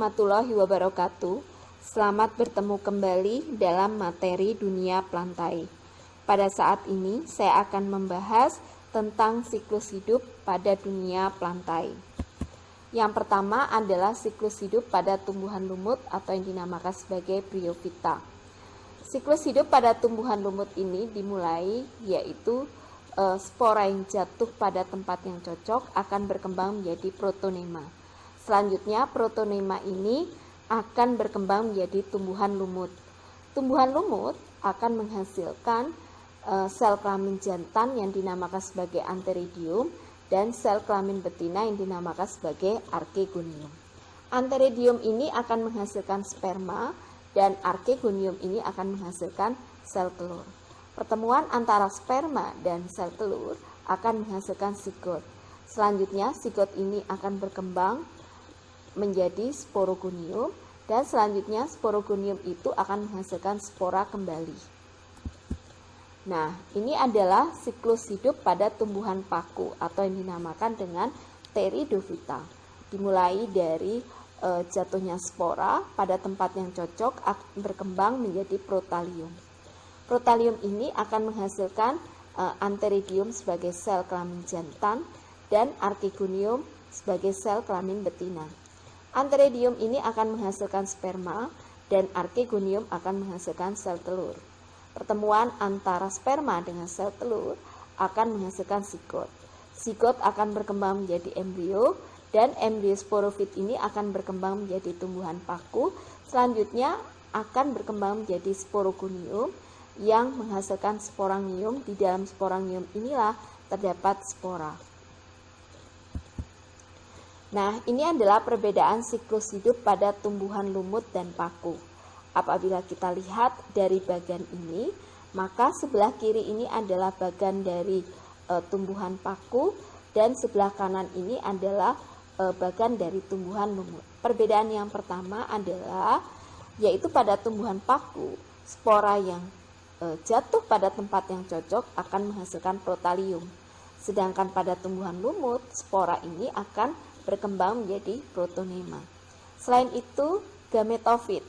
Warahmatullahi wabarakatuh. Selamat bertemu kembali dalam materi dunia plantae. Pada saat ini saya akan membahas tentang siklus hidup pada dunia plantae. Yang pertama adalah siklus hidup pada tumbuhan lumut atau yang dinamakan sebagai bryophyta. Siklus hidup pada tumbuhan lumut ini dimulai yaitu spora yang jatuh pada tempat yang cocok akan berkembang menjadi protonema. Selanjutnya protonema ini akan berkembang menjadi tumbuhan lumut. Tumbuhan lumut akan menghasilkan sel kelamin jantan yang dinamakan sebagai antheridium dan sel kelamin betina yang dinamakan sebagai archegonium. Antheridium ini akan menghasilkan sperma dan archegonium ini akan menghasilkan sel telur. Pertemuan antara sperma dan sel telur akan menghasilkan zigot. Selanjutnya zigot ini akan berkembang menjadi sporogonium dan selanjutnya sporogonium itu akan menghasilkan spora kembali. Nah, ini adalah siklus hidup pada tumbuhan paku atau yang dinamakan dengan pteridophyta. Dimulai dari jatuhnya spora pada tempat yang cocok berkembang menjadi protalium. Protalium ini akan menghasilkan antheridium sebagai sel kelamin jantan dan archegonium sebagai sel kelamin betina. Antheridium ini akan menghasilkan sperma dan archegonium akan menghasilkan sel telur. Pertemuan antara sperma dengan sel telur akan menghasilkan zigot. Zigot akan berkembang menjadi embrio dan embrio sporofit ini akan berkembang menjadi tumbuhan paku. Selanjutnya akan berkembang menjadi sporogonium yang menghasilkan sporangium. Di dalam sporangium inilah terdapat spora. Nah, ini adalah perbedaan siklus hidup pada tumbuhan lumut dan paku. Apabila kita lihat dari bagian ini, maka sebelah kiri ini adalah bagian dari tumbuhan paku dan sebelah kanan ini adalah bagian dari tumbuhan lumut. Perbedaan yang pertama adalah yaitu pada tumbuhan paku, spora yang jatuh pada tempat yang cocok akan menghasilkan protalium. Sedangkan pada tumbuhan lumut, spora ini akan berkembang menjadi protonema. Selain itu, gametofit.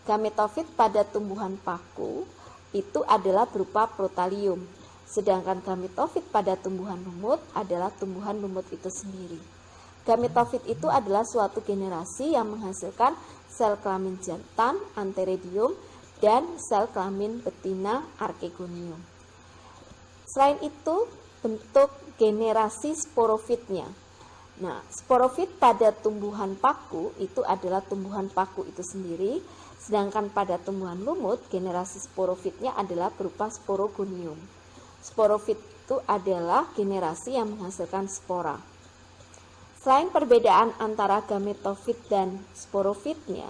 Gametofit pada tumbuhan paku itu adalah berupa protalium. Sedangkan gametofit pada tumbuhan lumut adalah tumbuhan lumut itu sendiri. Gametofit itu adalah suatu generasi yang menghasilkan sel kelamin jantan, antheridium, dan sel kelamin betina, archegonium. Selain itu, bentuk generasi sporofitnya. Nah, sporofit pada tumbuhan paku itu adalah tumbuhan paku itu sendiri, sedangkan pada tumbuhan lumut generasi sporofitnya adalah berupa sporogonium. Sporofit itu adalah generasi yang menghasilkan spora. Selain perbedaan antara gametofit dan sporofitnya,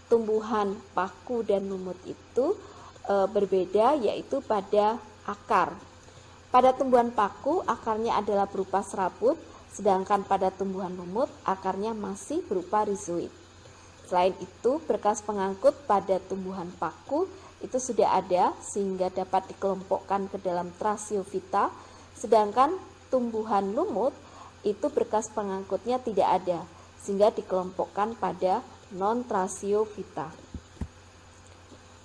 tumbuhan paku dan lumut itu berbeda yaitu pada akar. Pada tumbuhan paku akarnya adalah berupa serabut, sedangkan pada tumbuhan lumut akarnya masih berupa rizoid. Selain itu, berkas pengangkut pada tumbuhan paku itu sudah ada sehingga dapat dikelompokkan ke dalam Trasiophyta, sedangkan tumbuhan lumut itu berkas pengangkutnya tidak ada sehingga dikelompokkan pada non-Trasiophyta.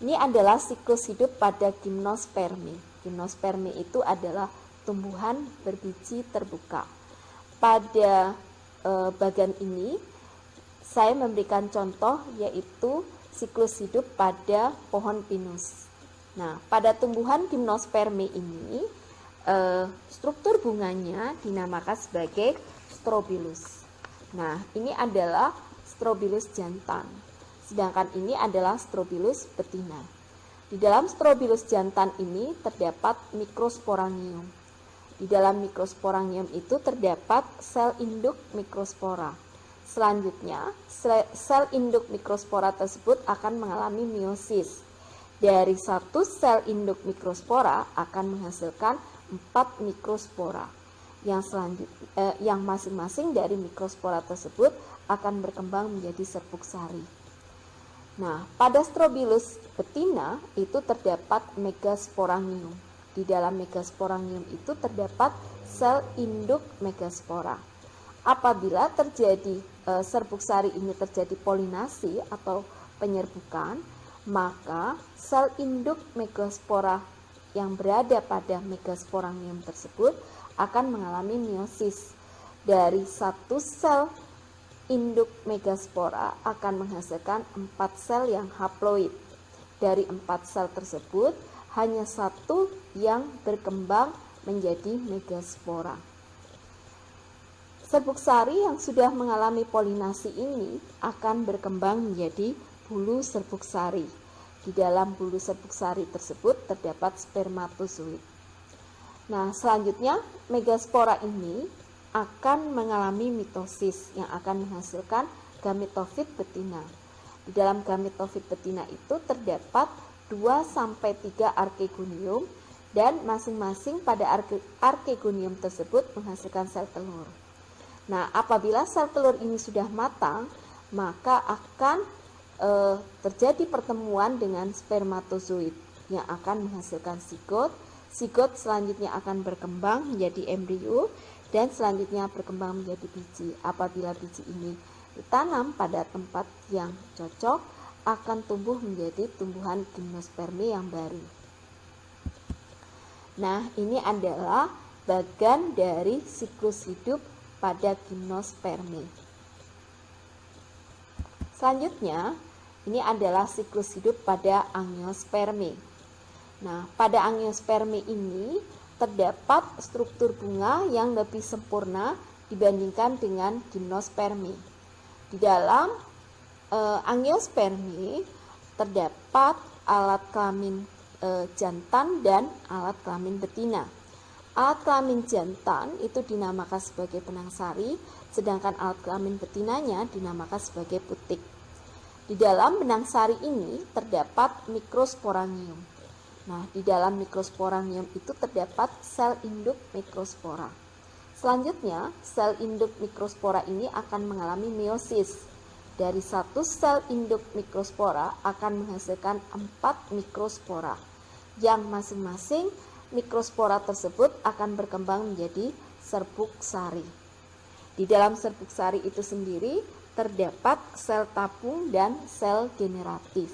Ini adalah siklus hidup pada gimnospermi. Gimnospermi itu adalah tumbuhan berbiji terbuka. Pada bagian ini saya memberikan contoh yaitu siklus hidup pada pohon pinus. Nah, pada tumbuhan gimnospermi ini struktur bunganya dinamakan sebagai strobilus. Nah, ini adalah strobilus jantan, sedangkan ini adalah strobilus betina. Di dalam strobilus jantan ini terdapat mikrosporangium. Di dalam mikrosporangium itu terdapat sel induk mikrospora. Selanjutnya, sel induk mikrospora tersebut akan mengalami meiosis. Dari satu sel induk mikrospora akan menghasilkan 4 mikrospora. Yang masing-masing dari mikrospora tersebut akan berkembang menjadi serbuk sari. Nah, pada strobilus betina itu terdapat megasporangium. Di dalam megasporangium itu terdapat sel induk megaspora. Apabila terjadi serbuk sari ini terjadi polinasi atau penyerbukan, maka sel induk megaspora yang berada pada megasporangium tersebut akan mengalami meiosis. Dari satu sel induk megaspora akan menghasilkan 4 sel yang haploid. Dari 4 sel tersebut, hanya satu yang berkembang menjadi megaspora. Serbuk sari yang sudah mengalami polinasi ini akan berkembang menjadi bulu serbuk sari. Di dalam bulu serbuk sari tersebut terdapat spermatozoid. Nah, selanjutnya megaspora ini akan mengalami mitosis yang akan menghasilkan gametofit betina. Di dalam gametofit betina itu terdapat 2-3 arkegonium dan masing-masing pada arkegonium tersebut menghasilkan sel telur. Nah, apabila sel telur ini sudah matang, maka akan terjadi pertemuan dengan spermatozoid yang akan menghasilkan zigot. Zigot selanjutnya akan berkembang menjadi embrio dan selanjutnya berkembang menjadi biji. Apabila biji ini ditanam pada tempat yang cocok, akan tumbuh menjadi tumbuhan gimnospermi yang baru. Nah, ini adalah bagian dari siklus hidup pada gimnospermi. Selanjutnya, ini adalah siklus hidup pada angiospermi. Nah, pada angiospermi ini terdapat struktur bunga yang lebih sempurna dibandingkan dengan gimnospermi. Di dalam angiospermi terdapat alat kelamin jantan dan alat kelamin betina. Alat kelamin jantan itu dinamakan sebagai benang sari, sedangkan alat kelamin betinanya dinamakan sebagai putik. Di dalam benang sari ini terdapat mikrosporangium. Nah, di dalam mikrosporangium itu terdapat sel induk mikrospora. Selanjutnya, sel induk mikrospora ini akan mengalami meiosis. Dari satu sel induk mikrospora akan menghasilkan 4 mikrospora, yang masing-masing mikrospora tersebut akan berkembang menjadi serbuk sari. Di dalam serbuk sari itu sendiri terdapat sel tabung dan sel generatif.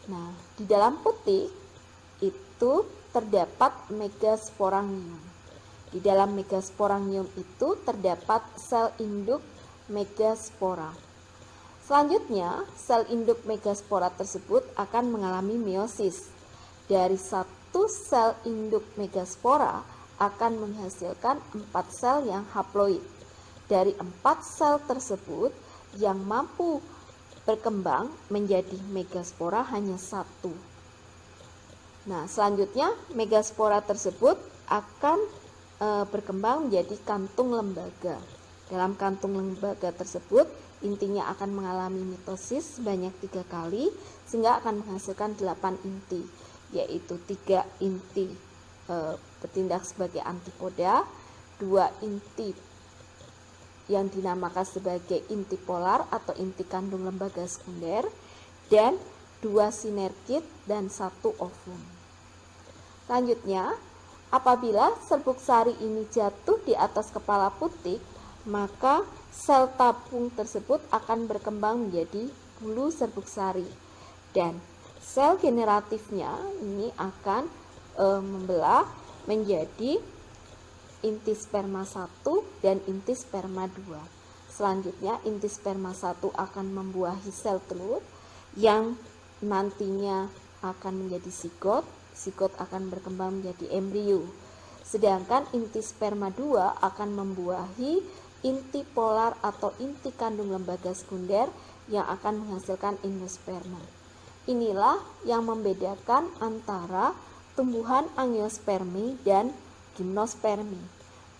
Nah, di dalam putik itu terdapat megasporangium. Di dalam megasporangium itu terdapat sel induk megaspora. Selanjutnya, sel induk megaspora tersebut akan mengalami meiosis. Dari satu sel induk megaspora akan menghasilkan 4 sel yang haploid. Dari 4 sel tersebut yang mampu berkembang menjadi megaspora hanya 1. Nah, selanjutnya megaspora tersebut akan berkembang menjadi kantung lembaga. Dalam kantung lembaga tersebut intinya akan mengalami mitosis sebanyak 3 kali sehingga akan menghasilkan 8 inti, yaitu 3 inti bertindak sebagai antipoda, 2 inti yang dinamakan sebagai inti polar atau inti kandung lembaga sekunder, dan 2 sinergit dan 1 ovum. Selanjutnya, apabila serbuk sari ini jatuh di atas kepala putik, maka sel tabung tersebut akan berkembang menjadi bulu serbuk sari, dan sel generatifnya ini akan membelah menjadi inti sperma 1 dan inti sperma 2. Selanjutnya inti sperma 1 akan membuahi sel telur yang nantinya akan menjadi zigot. Zigot akan berkembang menjadi embrio. Sedangkan inti sperma 2 akan membuahi inti polar atau inti kandung lembaga sekunder yang akan menghasilkan endosperma. Inilah yang membedakan antara tumbuhan angiospermi dan gimnospermi.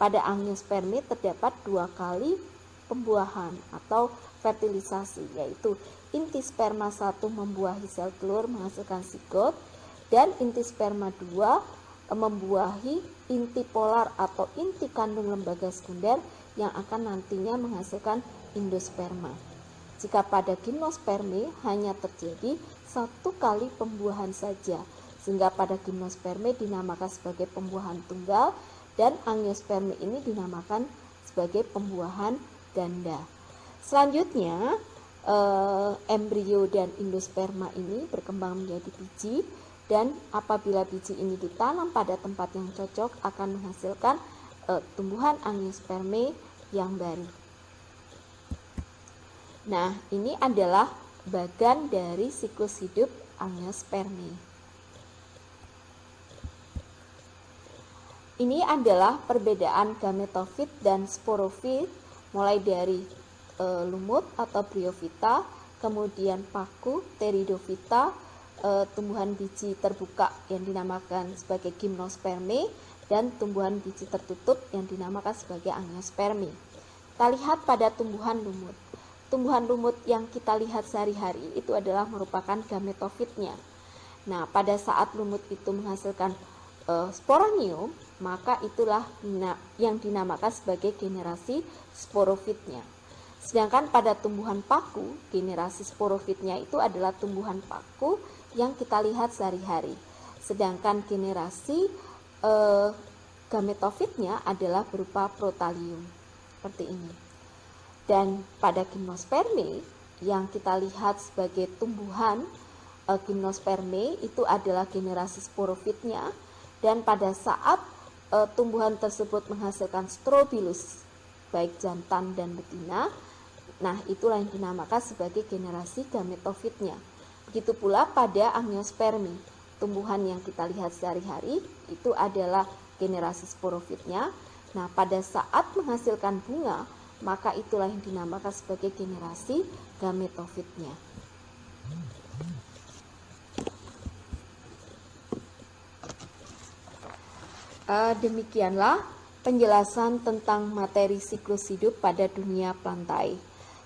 Pada angiospermi terdapat 2 kali pembuahan atau fertilisasi, yaitu inti sperma 1 membuahi sel telur menghasilkan zigot, dan inti sperma 2 membuahi inti polar atau inti kandung lembaga sekunder yang akan nantinya menghasilkan endosperma. Jika pada gimnospermi hanya terjadi 1 kali pembuahan saja, sehingga pada gimnospermi dinamakan sebagai pembuahan tunggal, dan angiospermi ini dinamakan sebagai pembuahan ganda. Selanjutnya, embrio dan endosperma ini berkembang menjadi biji, dan apabila biji ini ditanam pada tempat yang cocok akan menghasilkan tumbuhan angiospermae yang baru. Nah, ini adalah bagian dari siklus hidup angiospermae. Ini adalah perbedaan gametofit dan sporofit, mulai dari lumut atau bryophyta, kemudian paku, pteridophyta, tumbuhan biji terbuka yang dinamakan sebagai gymnospermae, dan tumbuhan biji tertutup yang dinamakan sebagai angiospermae. Kita lihat pada tumbuhan lumut. Tumbuhan lumut yang kita lihat sehari-hari itu adalah merupakan gametofitnya. Nah, pada saat lumut itu menghasilkan sporanium, maka itulah yang dinamakan sebagai generasi sporofitnya. Sedangkan pada tumbuhan paku, generasi sporofitnya itu adalah tumbuhan paku yang kita lihat sehari-hari. Sedangkan generasi gametofitnya adalah berupa protalium, seperti ini. Dan pada gymnospermae yang kita lihat sebagai tumbuhan gymnospermae itu adalah generasi sporofitnya, dan pada saat tumbuhan tersebut menghasilkan strobilus baik jantan dan betina, nah itulah yang dinamakan sebagai generasi gametofitnya. Begitu pula pada angiospermae, tumbuhan yang kita lihat sehari-hari itu adalah generasi sporofitnya. Nah, pada saat menghasilkan bunga, maka itulah yang dinamakan sebagai generasi gametofitnya. Demikianlah penjelasan tentang materi siklus hidup pada dunia plantae.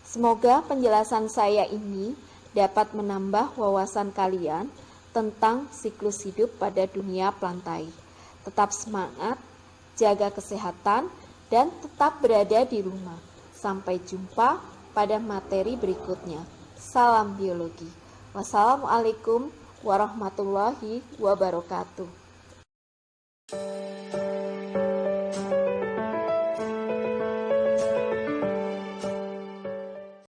Semoga penjelasan saya ini dapat menambah wawasan kalian tentang siklus hidup pada dunia plantae. Tetap semangat, jaga kesehatan, dan tetap berada di rumah. Sampai jumpa pada materi berikutnya. Salam biologi. Wassalamualaikum warahmatullahi wabarakatuh.